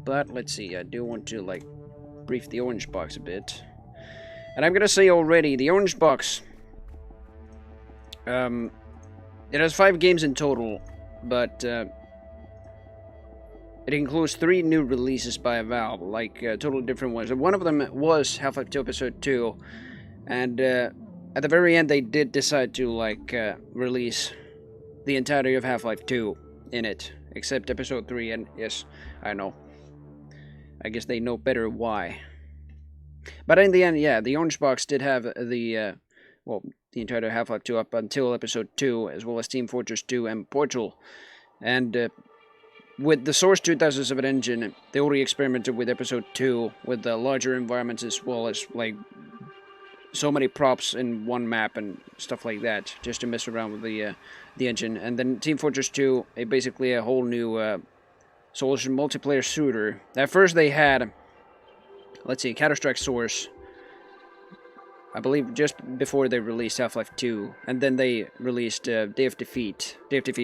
but let's see, I do want to, like, brief the orange box a bit. And I'm gonna say already, the orange box, it has 5 games in total, but, it includes 3 new releases by Valve, like, totally different ones. And one of them was Half-Life 2 Episode 2, and, at the very end they did decide to, like, release the entirety of Half-Life 2 in it, except Episode 3, and yes, I know. I guess they know better why. But in the end, yeah, the orange box did have the, well, the entire Half-Life 2 up until Episode 2, as well as Team Fortress 2 and Portal. And, with the Source 2007 engine, they already experimented with Episode 2, with the larger environments as well as, like, so many props in one map and stuff like that, just to mess around with the engine. And then Team Fortress 2, basically a whole new Source multiplayer shooter. At first they had, let's see, Counter-Strike Source, I believe just before they released Half-Life 2, and then they released Day of Defeat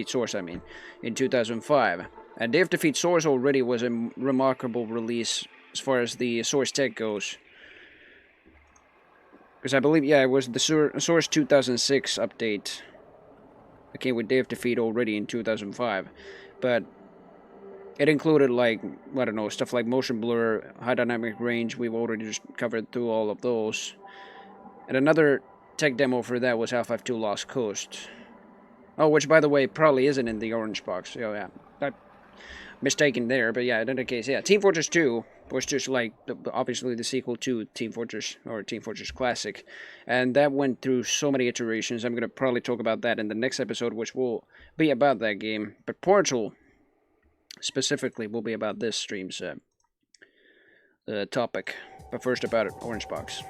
Source, I mean, in 2005. And Day of Defeat Source already was a remarkable release as far as the Source tech goes. Because I believe, yeah, it was the Source 2006 update that came with Day of Defeat already in 2005. But it included, like, I don't know, stuff like motion blur, high dynamic range. We've already just covered through all of those. And another tech demo for that was Half-Life 2 Lost Coast. Oh, which, by the way, probably isn't in the orange box. Oh, yeah. Mistaken there, but yeah, in any case, yeah. Team Fortress 2 was just like, obviously the sequel to Team Fortress, or Team Fortress Classic. And that went through so many iterations. I'm going to probably talk about that in the next episode, which will be about that game. But Portal, specifically, will be about this stream's topic. But first about it, Orange Box.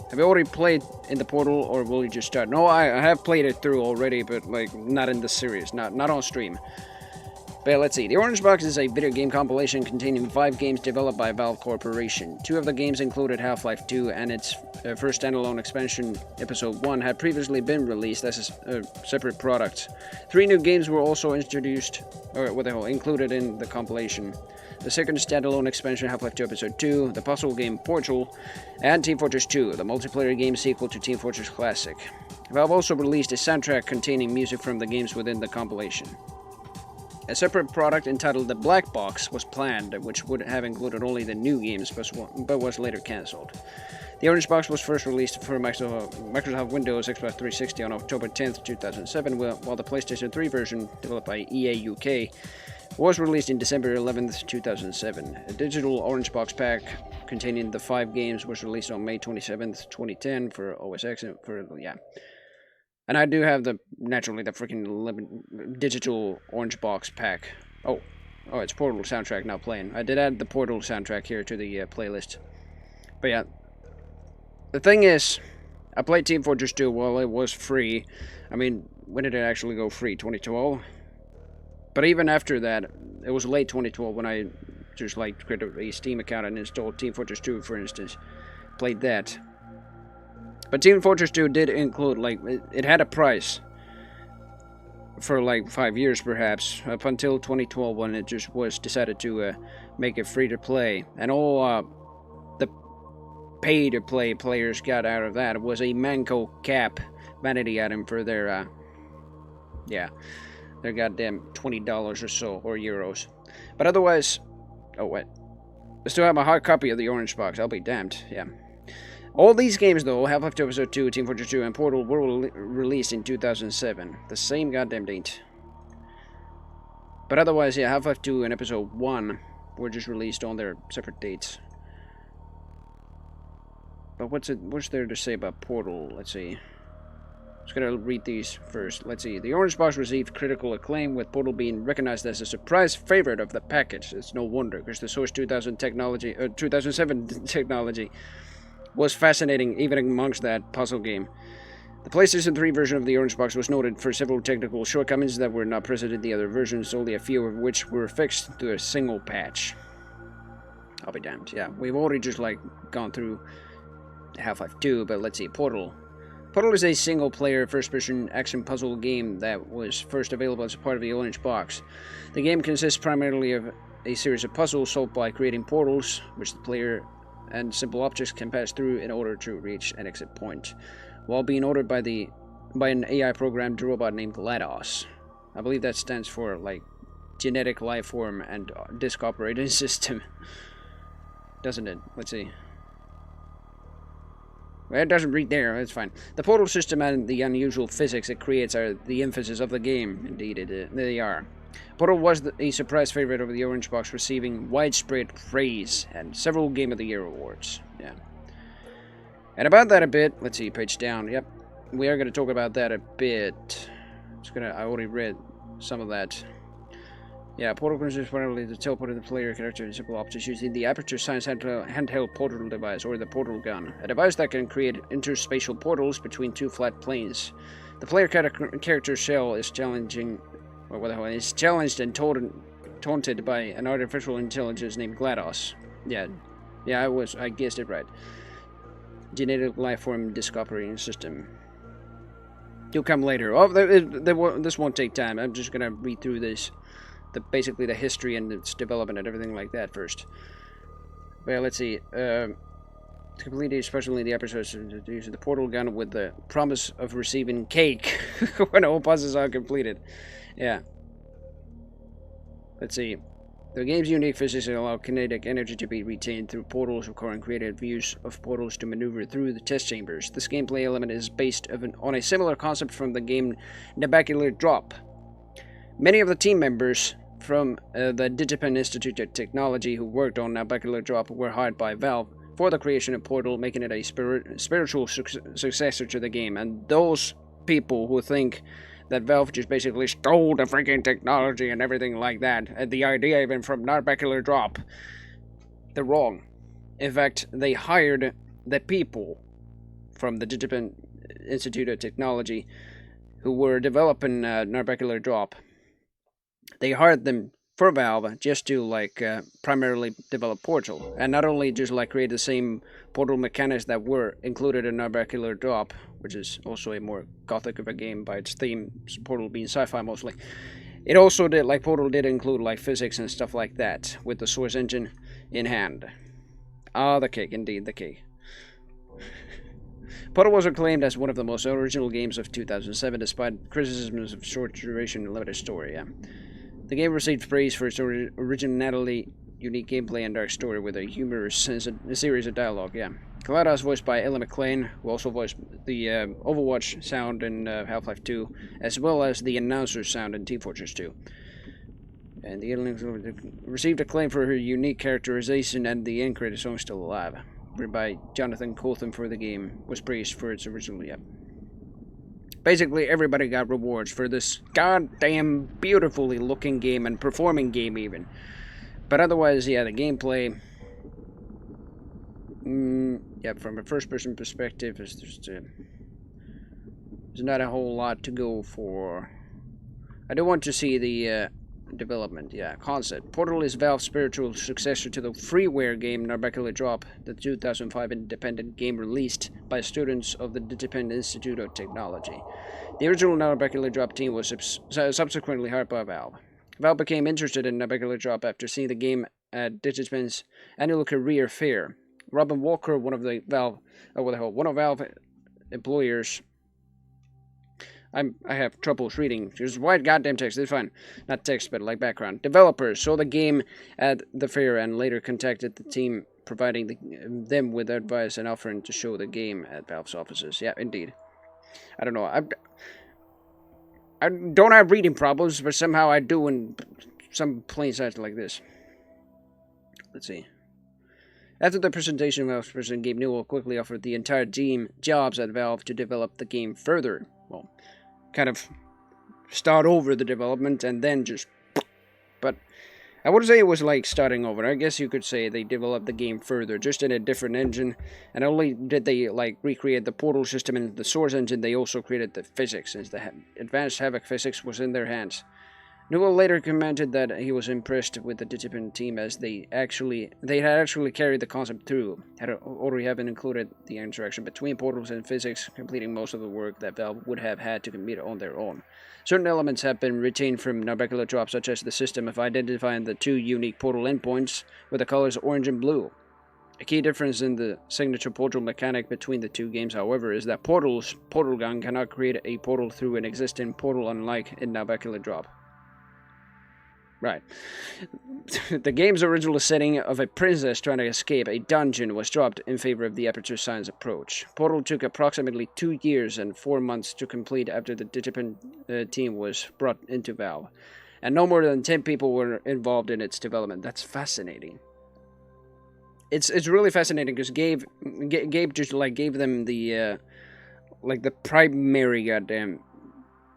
Have you already played in the Portal, or will you just start? No, I have played it through already, but like not in the series, not on stream. But let's see. The Orange Box is a video game compilation containing 5 games developed by Valve Corporation. 2 of the games included Half-Life 2, and its first standalone expansion, Episode 1, had previously been released as a separate product. 3 new games were also introduced, or included in the compilation. The second standalone expansion, Half-Life 2 Episode 2, the puzzle game Portal, and Team Fortress 2, the multiplayer game sequel to Team Fortress Classic. Valve also released a soundtrack containing music from the games within the compilation. A separate product entitled The Black Box was planned, which would have included only the new games, but was later cancelled. The Orange Box was first released for Microsoft Windows Xbox 360 on October 10th, 2007, while the PlayStation 3 version, developed by EA UK, was released in December 11th, 2007. A digital Orange Box pack containing the 5 games was released on May 27th, 2010 for OS X and yeah. And I do have naturally the freaking digital Orange Box pack. Oh, it's Portal soundtrack now playing. I did add the Portal soundtrack here to the playlist. But yeah, the thing is, I played Team Fortress 2 while it was free. I mean, when did it actually go free? 2012? But even after that, it was late 2012 when I just like created a Steam account and installed Team Fortress 2, for instance. Played that. But Team Fortress 2 did include, like, it had a price for like 5 years perhaps, up until 2012 when it just was decided to make it free to play. And all the pay to play players got out of that was a Manco cap vanity item for their, their goddamn $20 or so, or euros. But otherwise, oh wait, I still have my hard copy of the Orange Box, I'll be damned, yeah. All these games, though, Half-Life 2 Episode 2, Team Fortress 2, and Portal were released in 2007. The same goddamn date. But otherwise, yeah, Half-Life 2 and Episode 1 were just released on their separate dates. But what's there to say about Portal? Let's see. Just gonna read these first. Let's see. The Orange Box received critical acclaim, with Portal being recognized as a surprise favorite of the package. It's no wonder, because the Source 2007 technology was fascinating even amongst that puzzle game. The PlayStation 3 version of the Orange Box was noted for several technical shortcomings that were not present in the other versions, only a few of which were fixed through a single patch. I'll be damned. Yeah, we've already just like gone through Half-Life 2, but let's see, Portal. Portal is a single-player, first-person action puzzle game that was first available as a part of the Orange Box. The game consists primarily of a series of puzzles solved by creating portals, which the player and simple objects can pass through in order to reach an exit point, while being ordered by an AI programmed robot named GLaDOS. I believe that stands for like genetic life form and disk operating system, doesn't it? Let's see. Well, it doesn't read there. It's fine. The portal system and the unusual physics it creates are the emphasis of the game. Indeed, they are. Portal was a surprise favorite of the Orange Box, receiving widespread praise and several Game of the Year awards. Yeah. And about that a bit, let's see, page down. Yep, we are going to talk about that a bit. I already read some of that. Yeah, portal consists primarily to teleport the player character in simple objects using the Aperture Science handheld portal device, or the portal gun. A device that can create interspatial portals between two flat planes. The player character shell is challenged and taunted by an artificial intelligence named GLaDOS. Yeah, I guessed it right. Genetic life form disk operating system. You'll come later. Oh, this won't take time. I'm just gonna read through this. Basically the history and its development and everything like that first. Well, let's see. To complete especially the episodes, use the portal gun with the promise of receiving cake when all puzzles are completed. Yeah. Let's see. The game's unique physics allow kinetic energy to be retained through portals, requiring creative use of portals to maneuver through the test chambers. This gameplay element is based on a similar concept from the game Nabacular Drop. Many of the team members from the Digipen Institute of Technology who worked on Nabacular Drop were hired by Valve for the creation of Portal, making it a spiritual successor to the game. And those people who think that Valve just basically stole the freaking technology and everything like that, and the idea even from Nabacular Drop, they're wrong. In fact, they hired the people from the Digipen Institute of Technology who were developing Nabacular Drop. They hired them for Valve just to primarily develop Portal, and not only just create the same Portal mechanics that were included in Nabacular Drop, which is also a more gothic of a game by its theme, Portal being sci-fi mostly. It also did, Portal did include physics and stuff like that, with the source engine in hand. Ah, the cake, indeed, the cake. Portal was acclaimed as one of the most original games of 2007, despite criticisms of short duration and limited story. Yeah. The game received praise for its originality, unique gameplay, and dark story with a humorous series of dialogue. Yeah. GLaDOS, voiced by Ellen McLean, who also voiced the Overwatch sound in Half-Life 2, as well as the announcer sound in Team Fortress 2. And the alien received acclaim for her unique characterization, and the end credit song Still Alive, written by Jonathan Coultham for the game, was praised for its original. Yeah. Basically, everybody got rewards for this goddamn beautifully looking game and performing game even. But otherwise, yeah, the gameplay... yeah, from a first-person perspective, there's not a whole lot to go for. I do want to see the development, yeah, concept. Portal is Valve's spiritual successor to the freeware game Nabacular Drop, the 2005 independent game released by students of the Digipen Institute of Technology. The original Nabacular Drop team was subsequently hired by Valve. Valve became interested in Nabacular Drop after seeing the game at Digipen's annual career fair. Robin Walker, one of Valve employers. I have troubles reading. There's white goddamn text. It's fine. Not text, but background. Developers saw the game at the fair and later contacted the team, providing them with advice and offering to show the game at Valve's offices. Yeah, indeed. I don't know. I don't have reading problems, but somehow I do in some plain sight like this. Let's see. After the presentation, Valve's president Gabe Newell quickly offered the entire team jobs at Valve to develop the game further. Well, kind of start over the development and then just... But I wouldn't say it was starting over. I guess you could say they developed the game further, just in a different engine. And not only did they recreate the Portal system and the Source engine, they also created the physics, since the advanced Havoc physics was in their hands. Newell later commented that he was impressed with the Digipin team as they had actually carried the concept through, had already having included the interaction between portals and physics, completing most of the work that Valve would have had to complete on their own. Certain elements have been retained from Narbacular Drop, such as the system of identifying the two unique portal endpoints with the colors orange and blue. A key difference in the signature portal mechanic between the two games, however, is that Portal Gun cannot create a portal through an existing portal, unlike in Narbacular Drop. Right. The game's original setting of a princess trying to escape a dungeon was dropped in favor of the Aperture Science approach. Portal took approximately 2 years and 4 months to complete after the Digipin team was brought into Valve, and no more than 10 people were involved in its development. That's fascinating. It's really fascinating because Gabe just gave them the the primary goddamn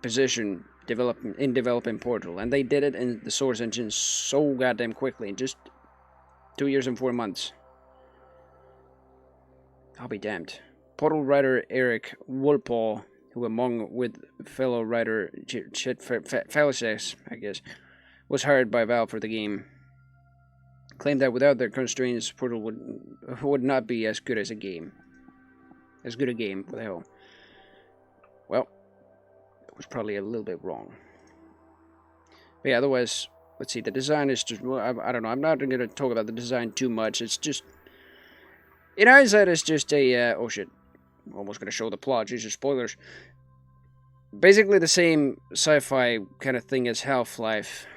position developing Portal, and they did it in the Source engine so goddamn quickly, in just 2 years and 4 months. I'll be damned. Portal writer Eric Wolpaw, who among with fellow writer Chet Felices, I guess, was hired by Valve for the game, claimed that without their constraints, Portal would not be as good a game. What the hell? Well, was probably a little bit wrong. But yeah, otherwise, let's see, the design is just, well, I don't know, I'm not going to talk about the design too much. It's just, in hindsight, it's just a, oh shit, I'm almost going to show the plot, Jesus, spoilers. Basically the same sci-fi kind of thing as Half-Life.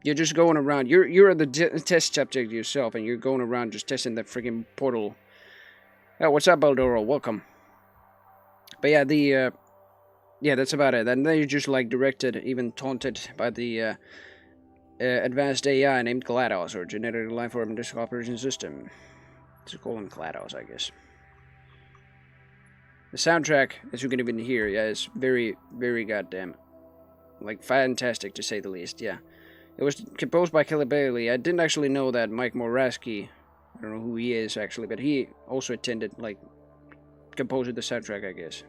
You're just going around, you're the test subject yourself, and you're going around just testing the freaking portal. Oh, what's up, Eldoro? Welcome. But yeah, yeah, that's about it. And then you're just directed, even taunted by the advanced AI named GLaDOS, or Genetic Life Form Disk Operation System. Let's call him GLaDOS, I guess. The soundtrack, as you can even hear, yeah, is very, very goddamn, fantastic to say the least. Yeah, it was composed by Kelly Bailey. I didn't actually know that Mike Moraski, I don't know who he is actually, but he also attended, composed the soundtrack, I guess.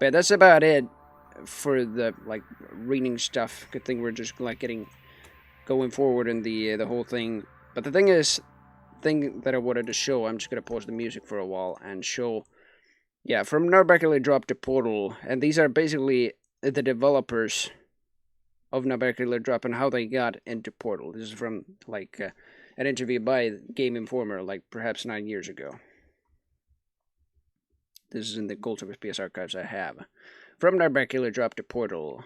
But that's about it for the reading stuff. Good thing we're just getting going forward in the whole thing. But the thing that I wanted to show, I'm just gonna pause the music for a while and show. Yeah, from Narbacular Drop to Portal, and these are basically the developers of Narbacular Drop and how they got into Portal. This is from an interview by Game Informer, perhaps 9 years ago. This is in the Gold Service FPS archives I have. From Narbacular Drop to Portal.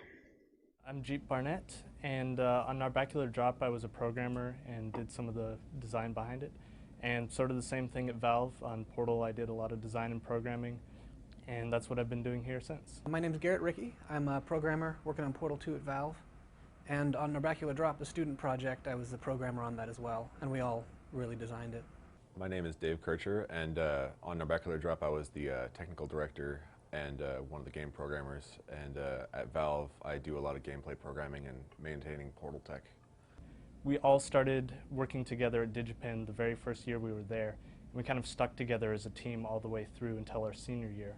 I'm Jeep Barnett, and on Narbacular Drop I was a programmer and did some of the design behind it. And sort of the same thing at Valve. On Portal I did a lot of design and programming, and that's what I've been doing here since. My name's Garrett Rickey. I'm a programmer working on Portal 2 at Valve. And on Narbacular Drop, the student project, I was the programmer on that as well, and we all really designed it. My name is Dave Kircher, and on Narbacular Drop I was the technical director and one of the game programmers, and at Valve I do a lot of gameplay programming and maintaining Portal tech. We all started working together at Digipin the very first year we were there, and we kind of stuck together as a team all the way through until our senior year.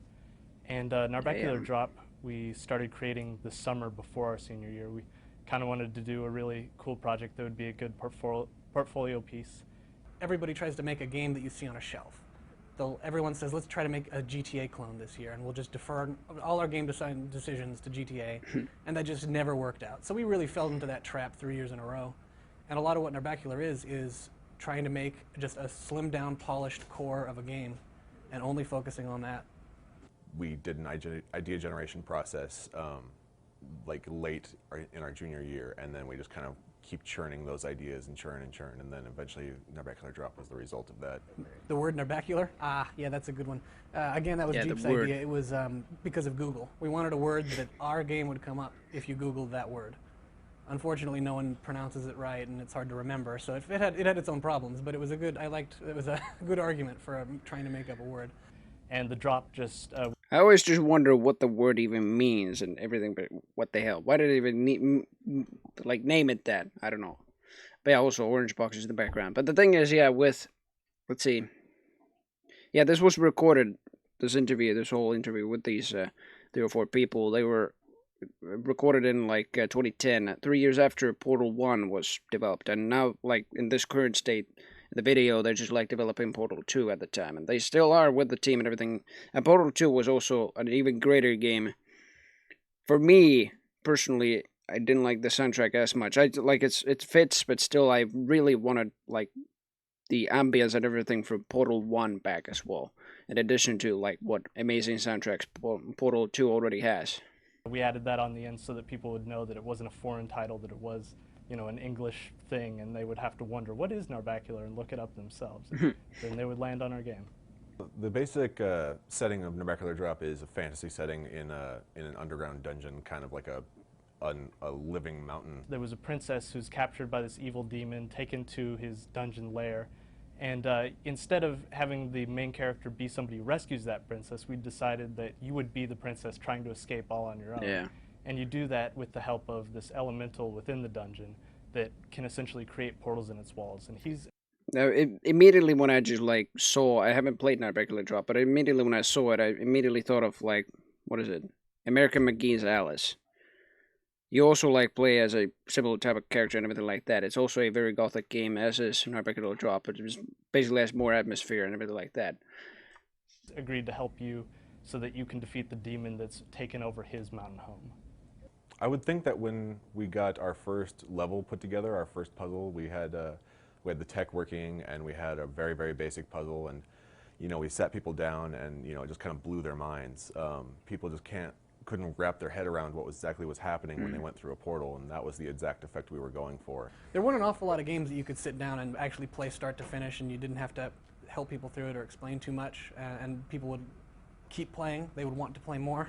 And Narbacular Drop we started creating the summer before our senior year. We kind of wanted to do a really cool project that would be a good portfolio piece. Everybody tries to make a game that you see on a shelf. Everyone says, let's try to make a GTA clone this year, and we'll just defer all our game design decisions to GTA, and that just never worked out. So we really fell into that trap 3 years in a row. And a lot of what Narbacular is trying to make just a slimmed down, polished core of a game, and only focusing on that. We did an idea generation process late in our junior year, and then we just kind of keep churning those ideas and churn, and then eventually Narbacular Drop was the result of that. The word Narbacular? Yeah, that's a good one. Again, that was Jeep's idea. It was because of Google. We wanted a word that our game would come up if you Googled that word. Unfortunately, no one pronounces it right, and it's hard to remember, so it had its own problems, but it was a good argument for trying to make up a word. And the drop just... I always just wonder what the word even means and everything, but what the hell? Why did it even name it that? I don't know. But yeah, also orange boxes in the background. But the thing is, yeah, let's see. Yeah, this was recorded, this whole interview with these 3 or 4 people. They were recorded in like 2010, 3 years after Portal 1 was developed, and now like in this current state, the video they're just like developing Portal 2 at the time, and they still are with the team and everything. And Portal 2 was also an even greater game. For me personally, I didn't like the soundtrack as much. I like it fits, but still, I really wanted like the ambience and everything from Portal 1 back as well. In addition to like what amazing soundtracks Portal 2 already has. We added that on the end so that people would know that it wasn't a foreign title, that it was, you know, an English thing, and they would have to wonder, what is Narbacular, and look it up themselves. Then they would land on our game. The basic setting of Narbacular Drop is a fantasy setting in an underground dungeon, kind of like a living mountain. There was a princess who's captured by this evil demon, taken to his dungeon lair, and instead of having the main character be somebody who rescues that princess, we decided that you would be the princess trying to escape all on your own. Yeah. And you do that with the help of this elemental within the dungeon that can essentially create portals in its walls. And he's... Now, immediately when I just like saw, I haven't played Narbacular Drop, but immediately when I saw it, I immediately thought of like, what is it? American McGee's Alice. You also like play as a similar type of character and everything like that. It's also a very gothic game, as is Narbacular Drop. It just basically has more atmosphere and everything like that. Agreed to help you so that you can defeat the demon that's taken over his mountain home. I would think that when we got our first level put together, our first puzzle, we had the tech working, and we had a very, very basic puzzle, and you know, we sat people down, and you know, it just kind of blew their minds. People just couldn't wrap their head around what exactly was happening when they went through a portal, and that was the exact effect we were going for. There weren't an awful lot of games that you could sit down and actually play start to finish, and you didn't have to help people through it or explain too much, and people would keep playing. They would want to play more.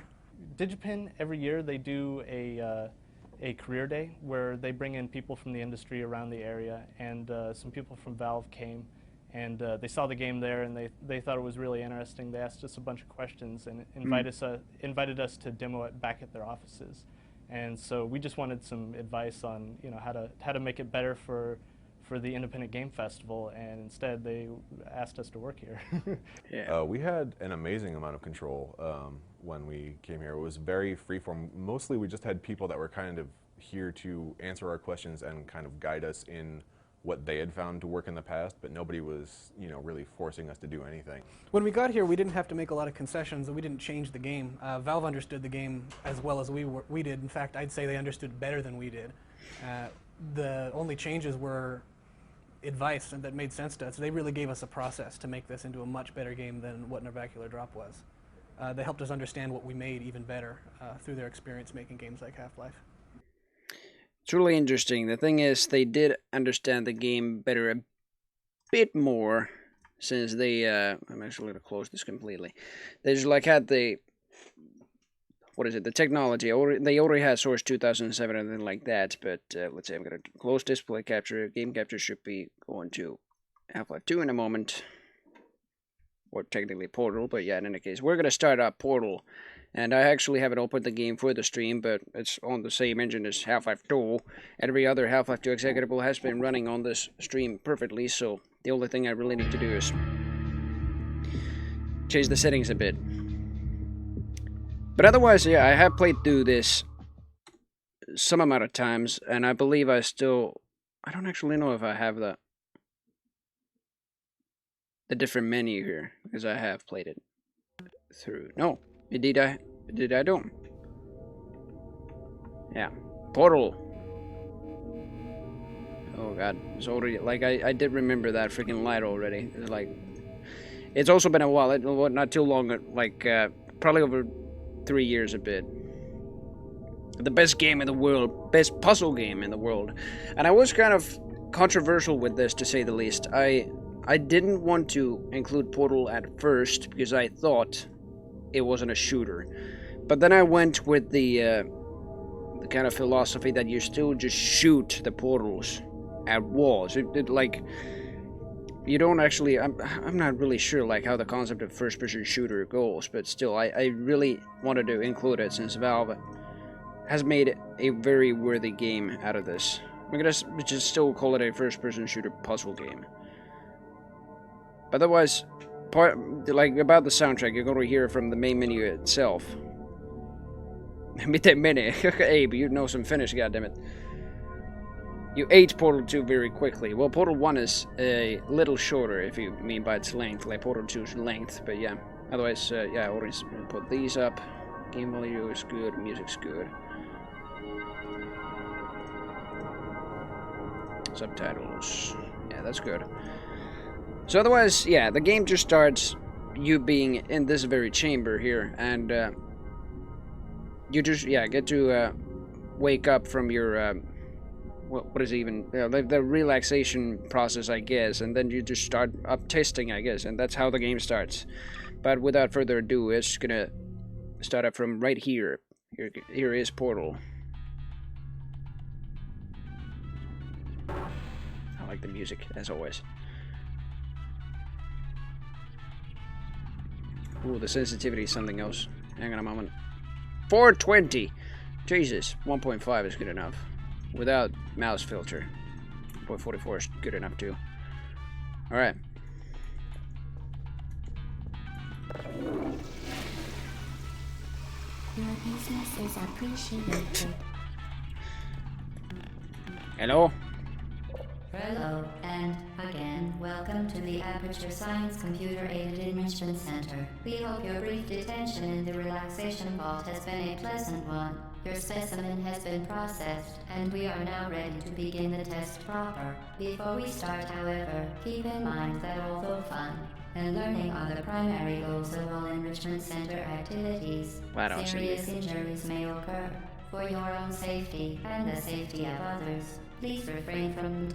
Digipin, every year they do a career day where they bring in people from the industry around the area, and some people from Valve came, and they saw the game there, and they thought it was really interesting. They asked us a bunch of questions and invited us to demo it back at their offices. And so we just wanted some advice on, you know, how to make it better for the Independent Game Festival, and instead they asked us to work here. Yeah. We had an amazing amount of control when we came here. It was very freeform. Mostly we just had people that were kind of here to answer our questions and kind of guide us in what they had found to work in the past, but nobody was, you know, really forcing us to do anything. When we got here, we didn't have to make a lot of concessions, and we didn't change the game. Valve understood the game as well as we did. In fact, I'd say they understood it better than we did. The only changes were advice, and that made sense to us. They really gave us a process to make this into a much better game than what Narbacular Drop was. They helped us understand what we made even better through their experience making games like Half-Life. It's really interesting. The thing is, they did understand the game better a bit more, since they, I'm actually going to close this completely. They just like had the, what is it, the technology. They already had Source 2007 and anything like that, but let's say I'm going to close display capture. Game capture should be going to Half-Life 2 in a moment. Or technically Portal, but yeah, in any case, we're going to start up Portal. And I actually haven't opened the game for the stream, but it's on the same engine as Half-Life 2. Every other Half-Life 2 executable has been running on this stream perfectly, so the only thing I really need to do is change the settings a bit. But otherwise, yeah, I have played through this some amount of times, and I believe I don't actually know if I have the different menu here, because I have played it through. No. Did I do? Yeah. Portal. Oh god. It's already, like, I did remember that freaking light already. It's like, it's also been a while. Not too long, like, probably over 3 years a bit. The best game in the world. Best puzzle game in the world. And I was kind of controversial with this, to say the least. I didn't want to include Portal at first, because I thought it wasn't a shooter. But then I went with the kind of philosophy that you still just shoot the portals at walls. It like, you don't actually, I'm not really sure like how the concept of first-person shooter goes, but still, I really wanted to include it since Valve has made a very worthy game out of this. I'm gonna just still call it a first-person shooter puzzle game. Otherwise, like about the soundtrack, you're going to hear from the main menu itself. Miten menee? Abe, you know some Finnish, goddammit. You ate Portal 2 very quickly. Well, Portal 1 is a little shorter, if you mean by its length, like Portal 2's length, but yeah. Otherwise, yeah, I already put these up. Game value is good, music's good. Subtitles. Yeah, that's good. So otherwise, yeah, the game just starts you being in this very chamber here, and you just, yeah, get to wake up from your, what is it even, the relaxation process, I guess, and then you just start up testing, I guess, and that's how the game starts. But without further ado, it's gonna start up from right here. Here is Portal. I like the music, as always. Ooh, the sensitivity is something else. Hang on a moment. 420! Jesus, 1.5 is good enough. Without mouse filter. 1.44 is good enough too. Alright. Your business is appreciated. Hello? Hello, and again, welcome to the Aperture Science Computer-Aided Enrichment Center. We hope your brief detention in the relaxation vault has been a pleasant one. Your specimen has been processed, and we are now ready to begin the test proper. Before we start, however, keep in mind that although fun and learning are the primary goals of all Enrichment Center activities, serious injuries may occur. For your own safety and the safety of others, please refrain from...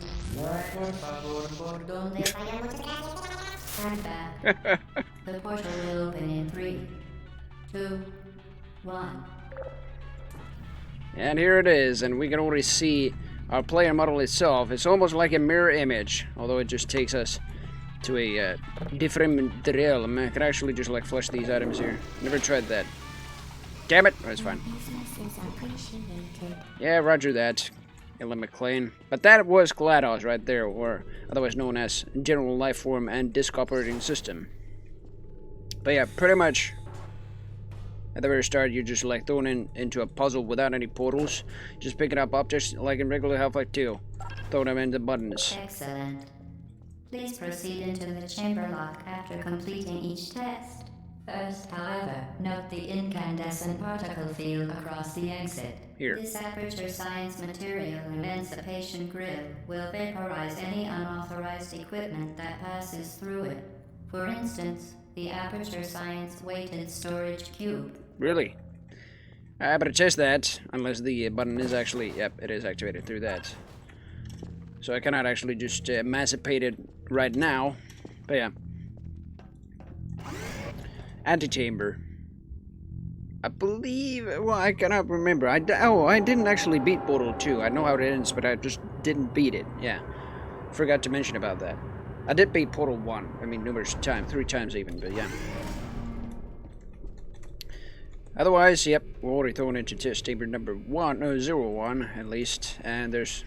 Stand back. The portal will open in 3, 2, 1. And here it is, and we can already see our player model itself. It's almost like a mirror image, although it just takes us to a different realm. I can actually just like flush these items here. Never tried that. Damn it! Oh, it's fine. Yeah, roger that, Ellen McLean. But that was GLaDOS right there, or otherwise known as General Life Form and Disk Operating System. But yeah, pretty much at the very start, you're just like thrown into a puzzle without any portals, just picking up objects like in regular Half-Life 2, throwing them into buttons. Excellent. Please proceed into the chamber lock after completing each test. First, however, note the incandescent particle field across the exit. Here. This Aperture Science Material Emancipation Grill will vaporize any unauthorized equipment that passes through it. For instance, the Aperture Science Weighted Storage Cube. Really? I better test that, unless the button is actually... Yep, it is activated through that. So I cannot actually just emancipate it right now. But yeah. Antechamber. I believe... Well, I cannot remember. I didn't actually beat Portal 2. I know how it ends, but I just didn't beat it. Yeah. Forgot to mention about that. I did beat Portal 1. I mean, numerous times. 3 times even, but yeah. Otherwise, yep. We're already thrown into test chamber number 1. No, 01, at least. And there's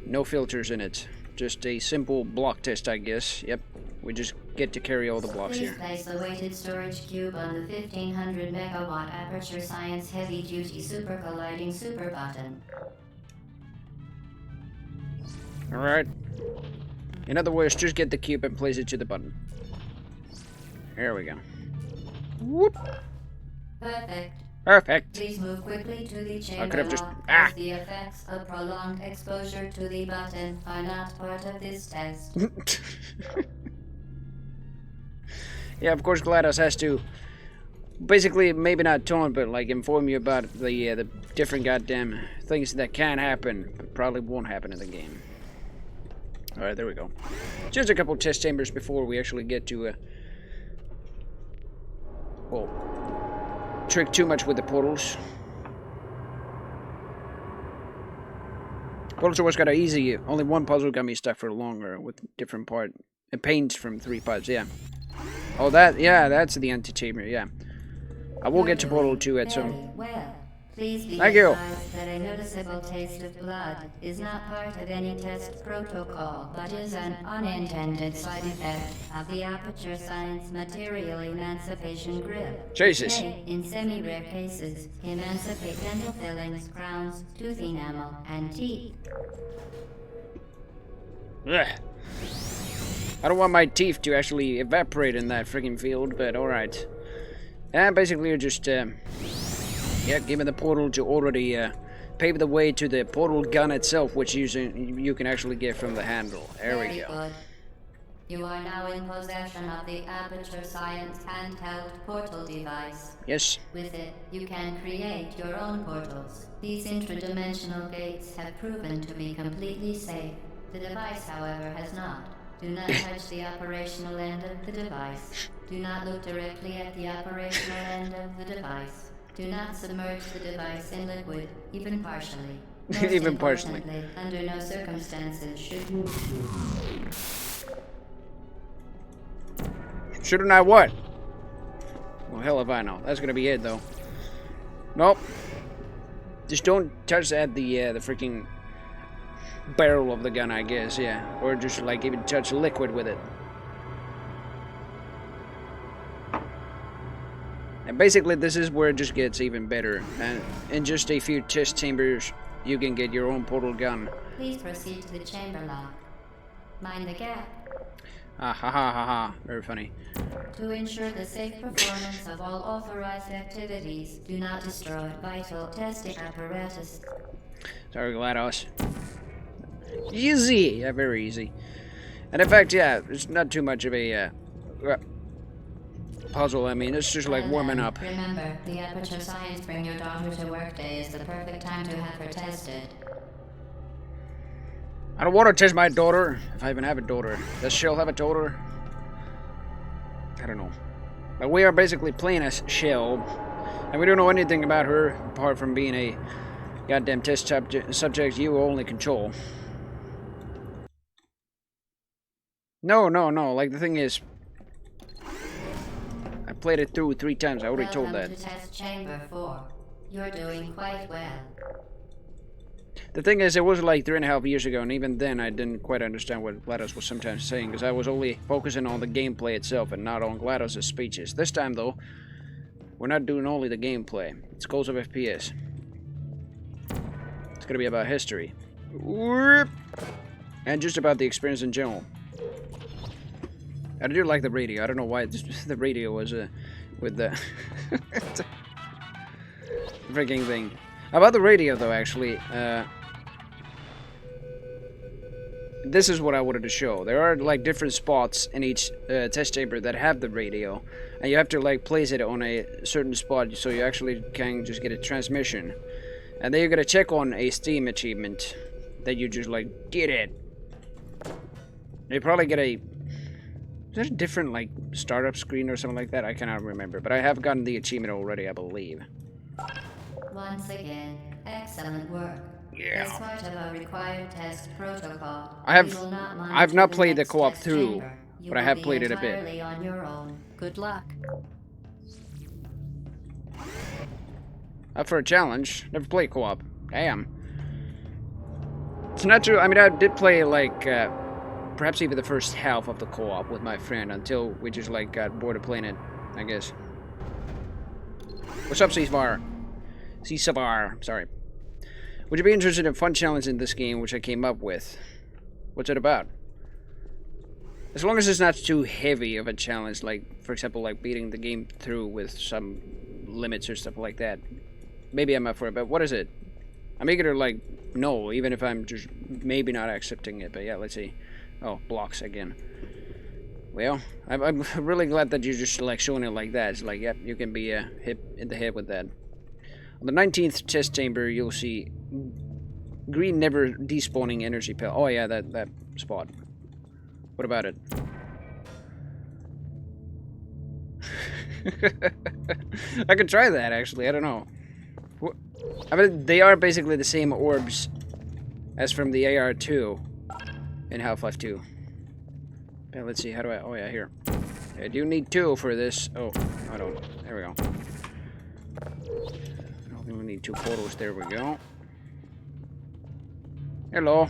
no filters in it. Just a simple block test, I guess. Yep. We just get to carry all the blocks here. Please place the weighted storage cube on the 1500 megawatt Aperture Science Heavy Duty Super Colliding Super Button. Alright. In other words, just get the cube and place it to the button. There we go. Whoop! Perfect. Perfect. Please move quickly to the chamber I could have just... lock, Ah! as the effects of prolonged exposure to the button are not part of this test. Yeah, of course GLaDOS has to basically maybe not taunt, but like inform you about the different goddamn things that can happen, but probably won't happen in the game. Alright, there we go. Just a couple test chambers before we actually get to well, trick too much with the portals. Portals always got easy. Only one puzzle got me stuck for longer with different part. And paints from 3 parts, yeah. Oh, that, yeah, that's the antechamber, yeah. I will get to Portal 2 at some... Well, Please be Thank you. advised that a noticeable taste of blood is not part of any test protocol, but is an unintended side effect of the Aperture Science Material Emancipation Grip. Jesus. May, in semi-rare cases, emancipate dental fillings, crowns, tooth enamel, and teeth. Ugh. I don't want my teeth to actually evaporate in that freaking field, but alright. And basically you're just, yeah, given the portal to already pave the way to the portal gun itself, which you can actually get from the handle. There we go. Good. You are now in possession of the Aperture Science handheld portal device. Yes. With it, you can create your own portals. These intradimensional gates have proven to be completely safe. The device, however, has not. Do not touch the operational end of the device. Do not look directly at the operational end of the device. Do not submerge the device in liquid, even partially. Most Even partially. importantly, under no circumstances should you... Shouldn't I what? Well, hell if I know. That's gonna be it, though. Nope. Just don't touch at the freaking barrel of the gun, I guess, yeah. Or just, like, even touch liquid with it. And basically, this is where it just gets even better. And in just a few test chambers, you can get your own portal gun. Please proceed to the chamber lock. Mind the gap. Ah, ha ha ha ha. Very funny. To ensure the safe performance of all authorized activities, do not destroy vital testing apparatus. Sorry, GLaDOS. Easy! Yeah, very easy. And in fact, yeah, it's not too much of a puzzle. I mean, it's just like warming up. Remember, the Aperture Science Bring Your Daughter to Work Day is the perfect time to have her tested. I don't want to test my daughter, if I even have a daughter. Does Shell have a daughter? I don't know. But we are basically playing as Shell, and we don't know anything about her, apart from being a goddamn test subject you only control. No, like the thing is, I played it through 3 times, I already told that. Welcome to Test Chamber 4. You're doing quite well. The thing is, it was like 3.5 years ago, and even then I didn't quite understand what GLaDOS was sometimes saying, because I was only focusing on the gameplay itself and not on GLaDOS' speeches. This time, though, we're not doing only the gameplay. It's goals of FPS. It's gonna be about history. And just about the experience in general. I do like the radio. I don't know why the radio was with the freaking thing. About the radio, though, actually, this is what I wanted to show. There are, like, different spots in each test chamber that have the radio, and you have to, like, place it on a certain spot so you actually can just get a transmission. And then you're gonna check on a Steam achievement that you just, like, get it. You probably get a... Is that a different, like, startup screen or something like that? I cannot remember, but I have gotten the achievement already, I believe. Once again, excellent work. Yeah. As part of a required test protocol, I've not played the co-op through, but I have played it a bit. entirely on your own. Good luck. Up for a challenge. Never played co-op. Damn. It's not true. I mean, I did play, like, perhaps even the first half of the co-op with my friend until we just, like, got bored of playing it, I guess. What's up, C-Savar? C-Savar, sorry. Would you be interested in a fun challenge in this game, which I came up with? What's it about? As long as it's not too heavy of a challenge, like, for example, like beating the game through with some limits or stuff like that. Maybe I'm up for it, but what is it? I'm eager to, like, know, even if I'm just maybe not accepting it, but yeah, let's see. Oh, blocks again. Well, I'm really glad that you're just, like, showing it like that. It's like, yep, you can be hit in the head with that. On the 19th test chamber, you'll see green never despawning energy pill. Oh yeah, that spot. What about it? I could try that, actually. I don't know. I mean, they are basically the same orbs as from the AR2 in Half-Life 2. Okay, let's see. How do I... Oh yeah, here. I do need 2 for this. Oh, I don't. There we go. We only need 2 portals. There we go. Hello.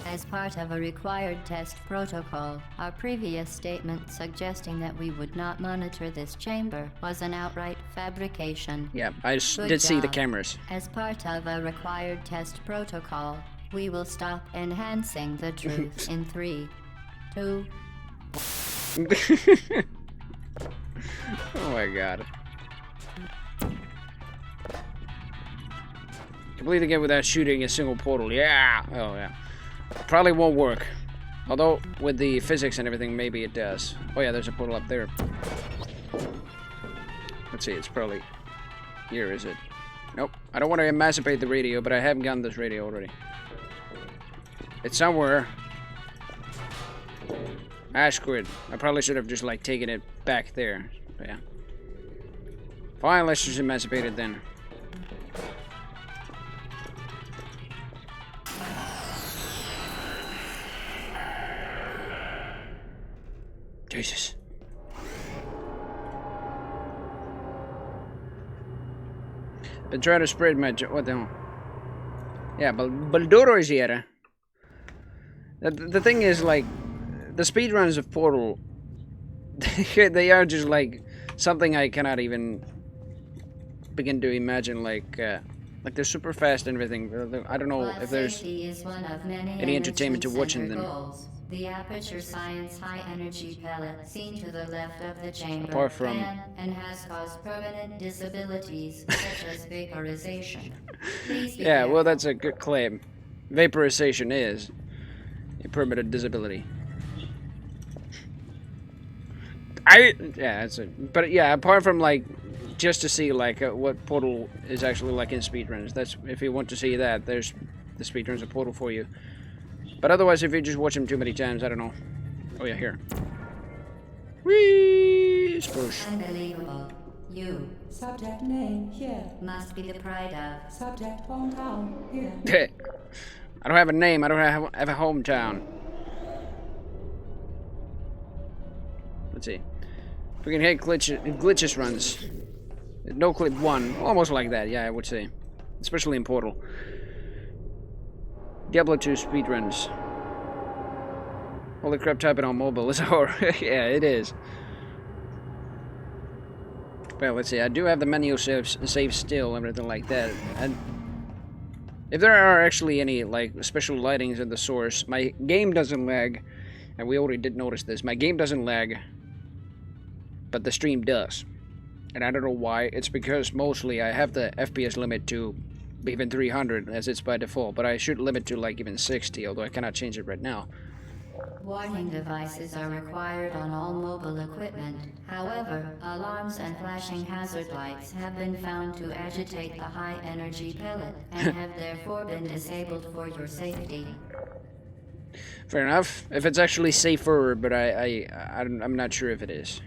As part of a required test protocol, our previous statement suggesting that we would not monitor this chamber was an outright fabrication. Yeah, I Good did see the job. cameras. As part of a required test protocol, we will stop enhancing the truth in 3, 2. Oh my god. Complete the game without shooting a single portal. Yeah! Oh yeah. Probably won't work. Although, with the physics and everything, maybe it does. Oh yeah, there's a portal up there. Let's see, it's probably... Here, is it? Nope. I don't want to emancipate the radio, but I have gotten this radio already. It's somewhere. Ah, screw it. I probably should have just, like, taken it back there. But yeah. Fine, let's just emancipate it then. Jesus. Been trying to spread my... What the hell? Yeah, but Balduro is here. The thing is, like, the speedruns of Portal, they are just, like, something I cannot even begin to imagine, like they're super fast and everything. I don't know if there's any entertainment to watching them. Goals. The Aperture Science high-energy pellet seen to the left of the chamber Apart from... can and has caused permanent disabilities such as vaporization. Please be Yeah, careful. well, that's a good claim. Vaporization is a permanent disability. Yeah, that's it. But yeah, apart from, like, just to see, like, what Portal is actually like in speedruns. That's, if you want to see that, there's the speedruns of Portal for you. But otherwise, if you just watch them too many times, I don't know. Oh yeah, here. Whee! Sploosh. Unbelievable. You Subject name here. must be the pride of. Subject hometown here. I don't have a name. I don't have a hometown. Let's see. If we can hit glitches runs. No clip 1. Almost like that, yeah, I would say. Especially in Portal. Diablo 2 speedruns. Holy crap, typing on mobile is hard. Yeah, it is. Well, let's see. I do have the menu save still, everything like that. And if there are actually any, like, special lightings in the source, my game doesn't lag. And we already did notice this. My game doesn't lag, but the stream does. And I don't know why. It's because mostly I have the FPS limit to even 300 as it's by default, but I should limit to like even 60, although I cannot change it right now. Warning devices are required on all mobile equipment. However, alarms and flashing hazard lights have been found to agitate the high-energy pellet and have therefore been disabled for your safety. Fair enough. If it's actually safer, but I'm not sure if it is.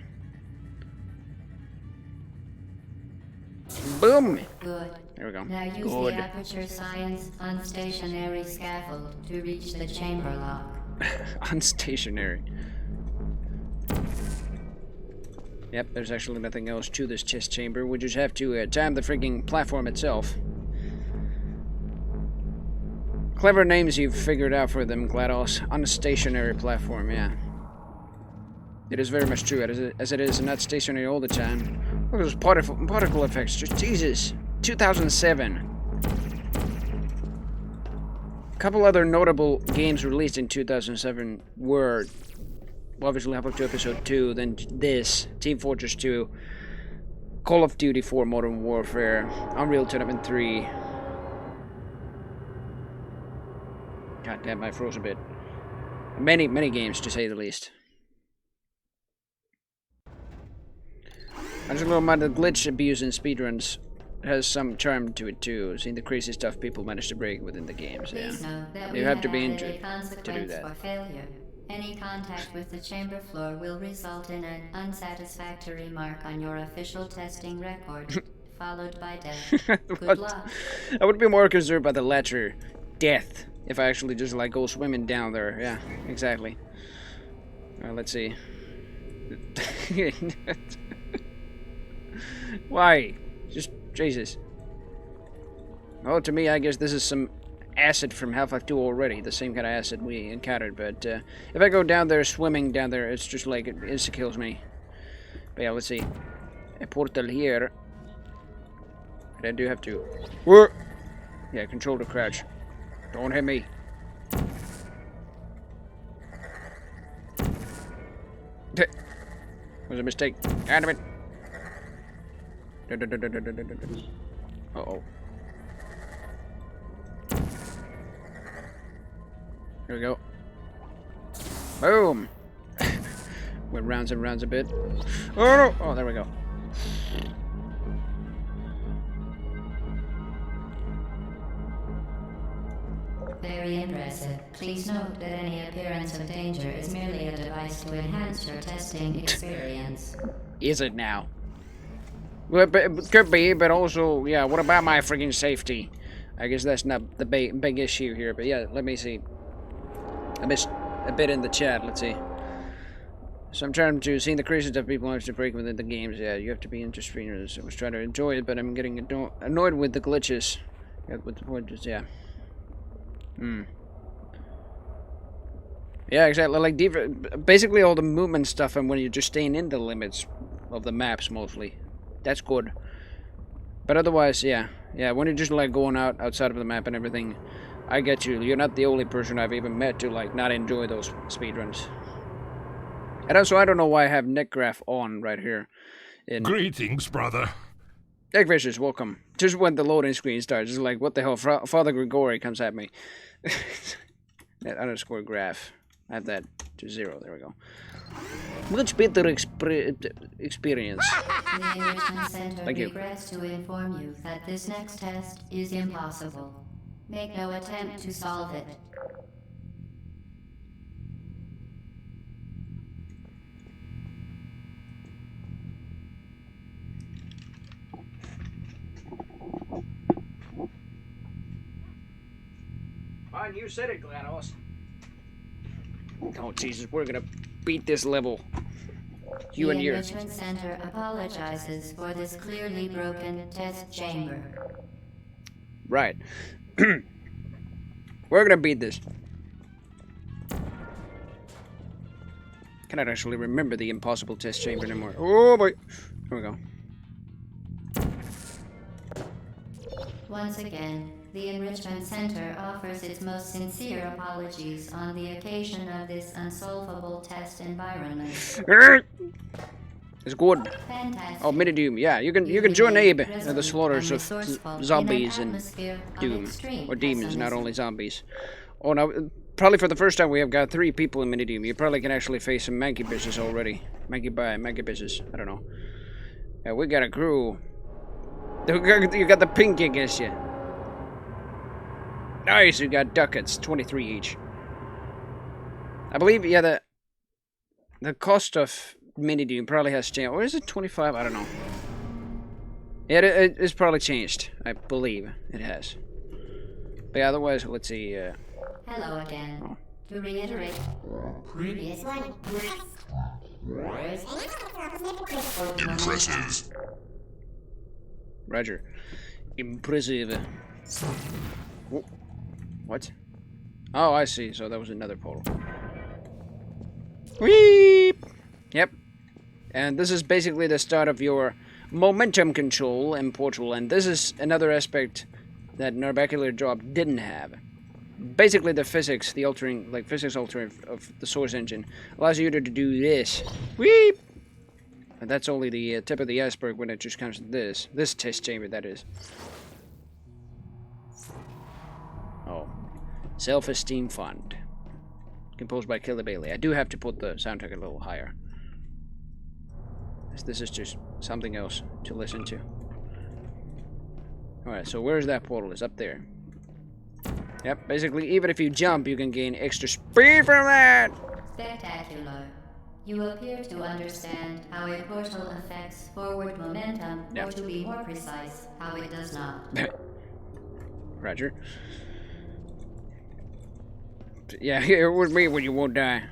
Boom! Good. There we go. Now use Good. the Aperture Science unstationary scaffold to reach the chamber lock. Unstationary. Yep, there's actually nothing else to this chest chamber. We just have to time the freaking platform itself. Clever names you've figured out for them, GLaDOS. Unstationary platform, yeah. It is very much true, as it is not stationary all the time. Look at those particle effects, just Jesus. 2007. A couple other notable games released in 2007 were obviously up to Episode 2, then this, Team Fortress 2, Call of Duty 4 Modern Warfare, Unreal Tournament 3. God damn, I froze a bit. Many games, to say the least. I just know about the glitch abuse in speedruns has some charm to it too, seeing the crazy stuff people manage to break within the games. Please Yeah. note that You we have to be added injured a consequence to do that. for failure. Any contact with the chamber floor will result in an unsatisfactory mark on your official testing record, followed by death. Good What? luck. I would be more concerned by the latter, death, if I actually just like go swimming down there. Yeah, exactly. Let's see. Why? Just Jesus. Well, to me, I guess this is some acid from Half-Life 2 already, the same kind of acid we encountered, but if I go down there, swimming down there, it's just like, it insta-kills me. But yeah, let's see. A portal here. And I do have to... Whoa! Yeah, control the crouch. Don't hit me. Was a mistake. Damn it. Uh-oh. Here we go. Boom! Went rounds and rounds a bit. Oh no! Oh, there we go. Very impressive. Please note that any appearance of danger is merely a device to enhance your testing experience. Is it now? Well, it could be, but also, yeah, what about my freaking safety? I guess that's not the big issue here, but yeah, let me see. I missed a bit in the chat, let's see. So I'm trying to see the crazy stuff people have to break within the games. Yeah, you have to be into streamers. I was trying to enjoy it, but I'm getting annoyed with the glitches. Yeah, with the glitches, yeah. Yeah, exactly. Like basically all the movement stuff, and when you're just staying in the limits of the maps mostly, that's good. But otherwise, yeah, when you're just like going outside of the map and everything, I get you. You're not the only person I've even met to like not enjoy those speedruns. And also, I don't know why I have neck graph on right here. Greetings, brother. Eggfishers, welcome. Just when the loading screen starts, it's like, what the hell? Father Grigori comes at me. That underscore graph. I have that to 0. There we go. Much better experience. The Enrichment Center Thank you. regrets to inform you that this next test is impossible. Make no attempt to solve it. Fine, you said it, GLaDOS. Oh, Jesus, we're gonna beat this level. You and the your... Enrichment Center apologizes for this clearly broken test chamber. Right. We're gonna beat this. Cannot actually remember the impossible test chamber anymore. Oh boy. Here we go. Once again, the Enrichment Center offers its most sincere apologies on the occasion of this unsolvable test environment. It's good. Fantastic. Oh, Mini Doom. Yeah, you can join Abe in the slaughters of zombies and Doom, or demons, not only zombies. Oh no, probably for the first time we have got 3 people in Mini Doom. You probably can actually face some monkey bitches already. Monkey bitches. I don't know. Yeah, we got a crew. You got the pink against you. Nice, you got ducats, 23 each. I believe, yeah, the cost of Mini Doom probably has changed. Or is it 25? I don't know. Yeah, it's probably changed. I believe it has. But yeah, otherwise, let's see. Hello again. Oh. To reiterate, previous one. Impressive. Roger. Impressive. Oh, what? Oh, I see. So that was another portal. Weep! Yep. And this is basically the start of your momentum control in Portal, and this is another aspect that Narbacular Drop didn't have. Basically the physics, the altering, like physics altering of the Source engine allows you to do this. Weep! And that's only the tip of the iceberg when it just comes to this test chamber, that is. Oh. Self-Esteem Fund. Composed by Kelly Bailey. I do have to put the soundtrack a little higher. This is just something else to listen to. Alright, so where's that portal? It's up there. Yep, basically, even if you jump, you can gain extra speed from that! Spectacular. You appear to understand how a portal affects forward momentum, Yep. or to be more precise, how it does not. Roger. Yeah, here with me when you won't die.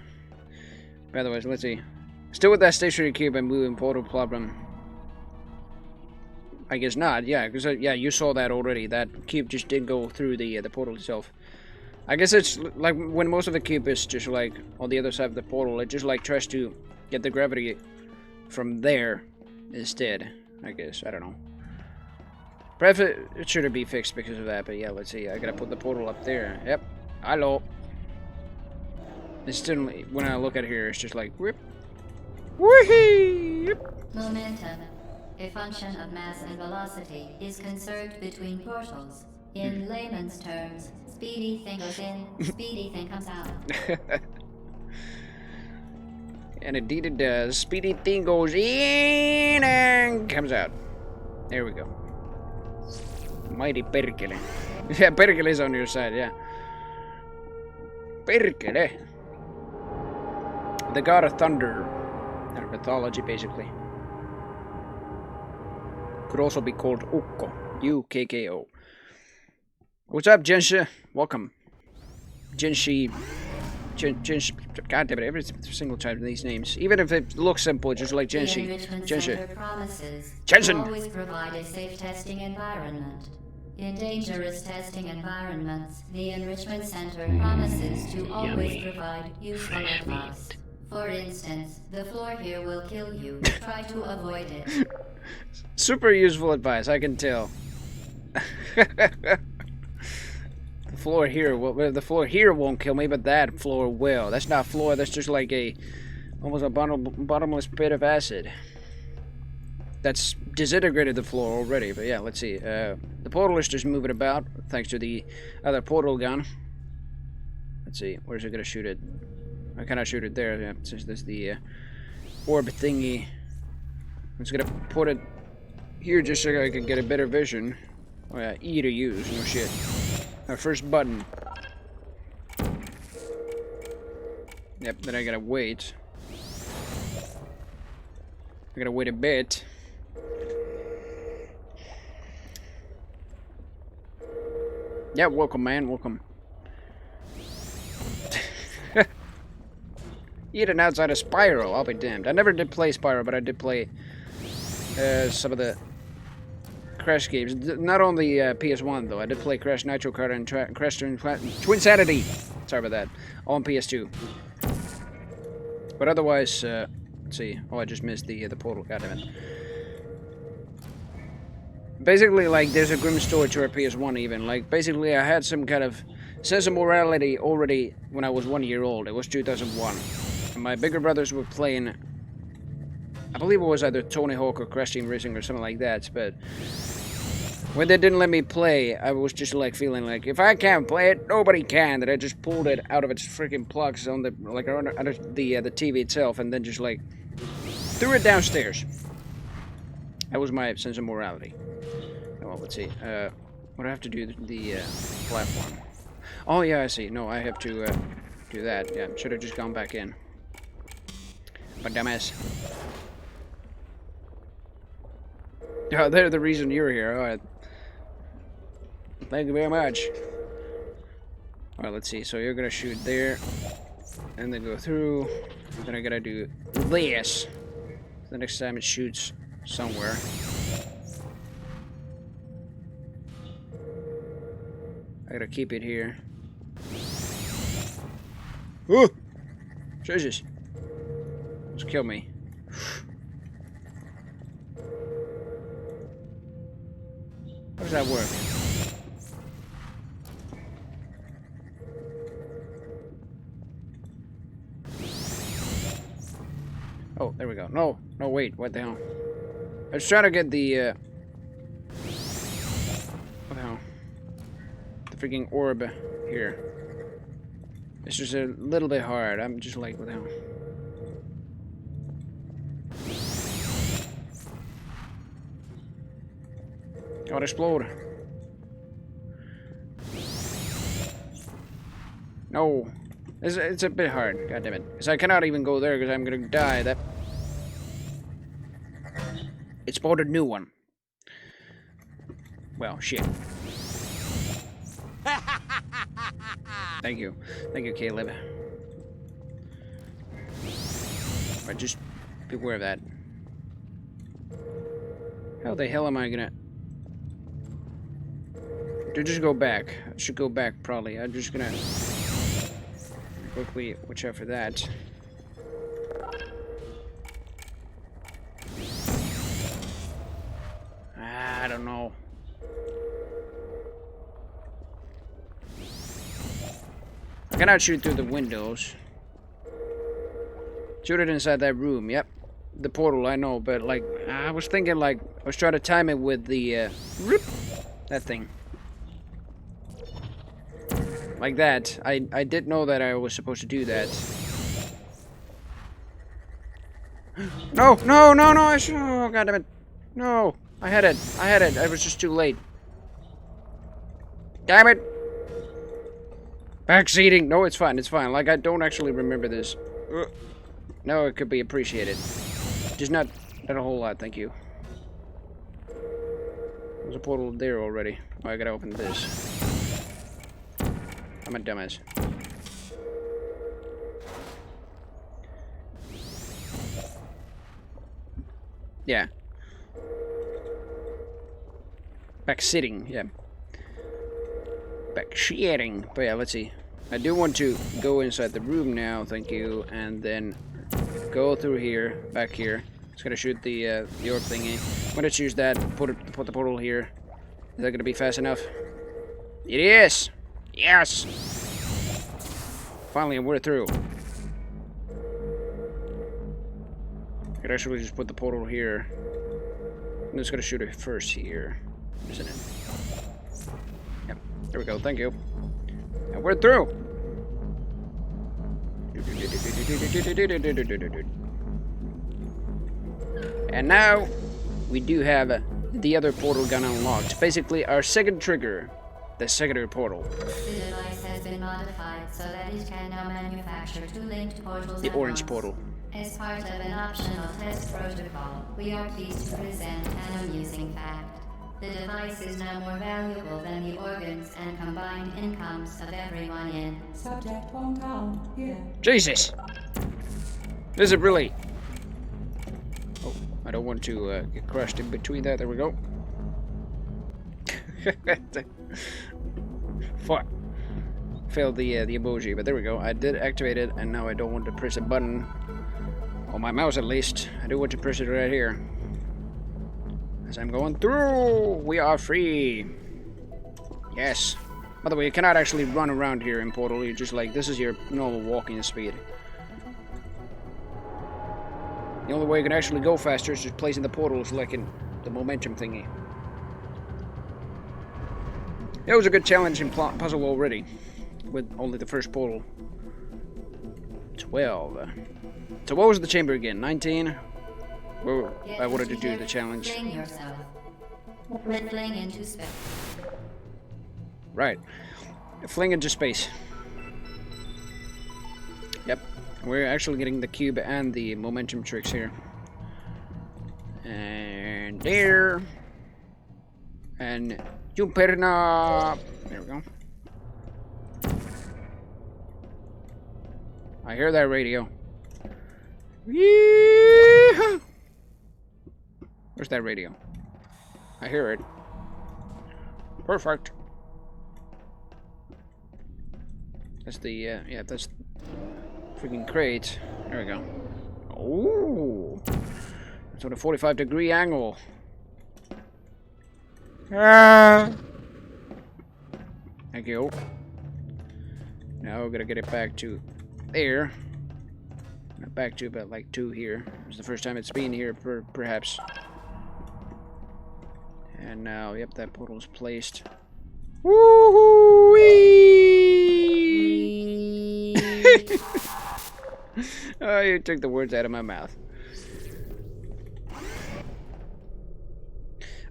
By the way, let's see. Still with that stationary cube and moving portal problem. I guess not. Yeah, because yeah, you saw that already. That cube just didn't go through the portal itself. I guess it's like when most of the cube is just like on the other side of the portal, it just like tries to get the gravity from there instead. I guess, I don't know. Perhaps it shouldn't be fixed because of that, but yeah, let's see. I gotta put the portal up there. Yep. Hello. Instantly, when I look at it here, it's just like whip. Woohee! Momentum, a function of mass and velocity, is conserved between portals. In layman's terms, speedy thing goes in, speedy thing comes out. And indeed it does. Speedy thing goes in and comes out. There we go. Mighty Perkele. Yeah, Perkele's on your side, yeah. Perkele. The god of thunder. Their mythology, basically. Could also be called Ukko. U-K-K-O. What's up, Gensha? Welcome. Genshi. God damn it, every single time these names. Even if it looks simple, just like Genshi. Gensha promises Jensen. to always provide a safe testing environment. In dangerous testing environments, the Enrichment Center promises to always provide useful advice. For instance, the floor here will kill you. Try to avoid it. Super useful advice, I can tell. The floor here won't kill me, but that floor will. That's not floor, that's just like almost a bottomless pit of acid. That's disintegrated the floor already, but yeah, let's see. The portal is just moving about, thanks to the other portal gun. Let's see, where's it gonna shoot it? I cannot shoot it there, yeah, since there's the orb thingy. I'm just gonna put it here just so I can get a better vision. Oh yeah, E to use, no shit. Our first button. Yep, then I gotta wait. I gotta wait a bit. Yeah, welcome, man, welcome. Even outside of Spyro, I'll be damned. I never did play Spyro, but I did play some of the Crash games. Not on the PS1 though. I did play Crash Nitro Kart and Crash Twinsanity. Sorry about that. On PS2. But otherwise, let's see. Oh, I just missed the portal. Goddammit. Basically, like, there's a grim story to our PS1 even. Like, basically, I had some kind of sense of morality already when I was 1 year old. It was 2001. And my bigger brothers were playing, I believe it was either Tony Hawk or Crash Team Racing or something like that, but when they didn't let me play, I was just like feeling like, if I can't play it, nobody can. That I just pulled it out of its freaking plugs on the, like, under the TV itself, and then just like threw it downstairs. That was my sense of morality. Well, let's see. What do I have to do the platform? Oh yeah, I see. No, I have to do that. Yeah, should have just gone back in. But dumbass. Oh, they're the reason you're here. Alright. Thank you very much. Alright, let's see. So you're gonna shoot there. And then go through. Then I gotta do this. The next time it shoots somewhere. I gotta keep it here. Ooh! Jesus. Just kill me. How does that work? Oh, there we go. No, no, wait, what the hell? I was trying to get the, what the hell? The freaking orb here. It's just a little bit hard. I'm just like, what the hell? Gotta explode. No. It's a bit hard. God damn it. Because I cannot even go there because I'm gonna die. That. It spawned a new one. Well, shit. Thank you. Thank you, Caleb. But just beware of that. How the hell am I gonna... To just go back. I should go back, probably. I'm just gonna... quickly watch out for that. I don't know. I cannot shoot through the windows. Shoot it inside that room, yep. The portal, I know, but like, I was thinking like, I was trying to time it with the, that thing. Like that. I did know that I was supposed to do that. No, no, no, no, I should, oh, god damn it. No, I had it, I was just too late. Damn it. Backseating, no, it's fine, like, I don't actually remember this. No, it could be appreciated. Just not a whole lot, thank you. There's a portal there already. Oh, I gotta open this. I'm a dumbass. Yeah. Back-sitting, yeah. Back-shitting. But yeah, let's see. I do want to go inside the room now, thank you, and then go through here, back here. It's gonna shoot the orb thingy. I'm gonna choose that, put the portal here. Is that gonna be fast enough? It is! Yes! Finally, we're through. I could actually just put the portal here. I'm just gonna shoot it first here, isn't it? Yep, there we go, thank you. And we're through! And now, we do have the other portal gun unlocked. Basically, our second trigger, the secondary portal. The device has been modified so that it can now manufacture two linked portals The at orange once. portal. As part of an optional test protocol, we are pleased to present an amusing fact. The device is now more valuable than the organs and combined incomes of everyone in. Subject hometown, here. Jesus! Is it really? Oh, I don't want to get crushed in between that. There we go. Fuck. Failed the emoji, but there we go. I did activate it, and now I don't want to press a button. On my mouse, at least. I do want to press it right here. As I'm going through, we are free. Yes. By the way, you cannot actually run around here in Portal. You're just like, this is your normal walking speed. The only way you can actually go faster is just placing the portals like in the momentum thingy. It was a good challenging puzzle already, with only the first portal. 12. So what was the chamber again? 19? Well, I wanted to do the challenge. Fling yourself. Fling into space. Right. Fling into space. Yep. We're actually getting the cube and the momentum tricks here. And there. And Jumperna. There we go. I hear that radio. Yeehaw! Where's that radio? I hear it. Perfect. That's the, yeah, that's freaking crate. There we go. Oh! That's on a 45-degree angle. Ah! Thank you. Now we're gonna get it back to there. Not back to, but like to here. It's the first time it's been here, perhaps. And now, yep, that portal's placed. Woo-hoo-wee! Oh, you took the words out of my mouth.